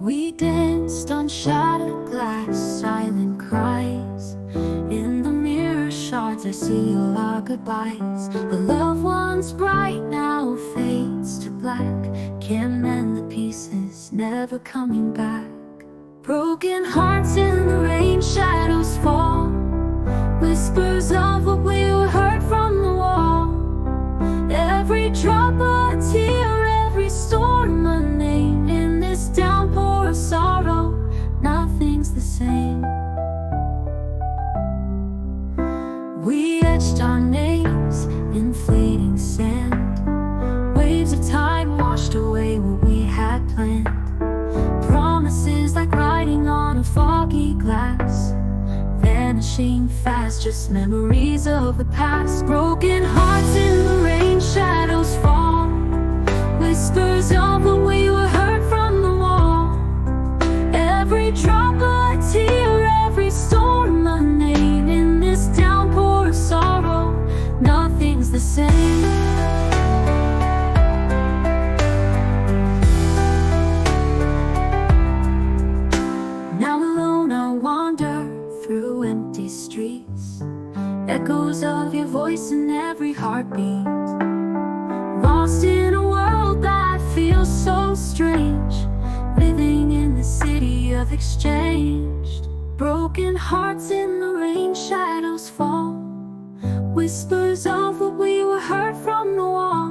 We danced on shattered glass, silent cries. In the mirror shards I see all our goodbyes. The loved one's bright now fades to black. Can't mend the pieces, never coming back. Broken hearts in the rain, shadows fall. Whispers of what we were heard from the wall. Every drop a tear, every storm a name. In this downpour of sorrow, nothing's the same. We etched our names in fleeting sand. Waves of tide washed away what we had planned. Promises like writing on a foggy glass, vanishing fast, just memories of the past. Broken hearts in the rain, shadows fall. Whispers of what we were heard from the wall. Every drop a tear, every storm a name. In this downpour of sorrow, nothing's the same. Now alone I wander through empty streets, echoes of your voice in every heartbeat. Lost in a world that feels so strange, living in the city of exchange. Broken hearts in the rain, shadows fall. Whispers of what we were heard from the wall.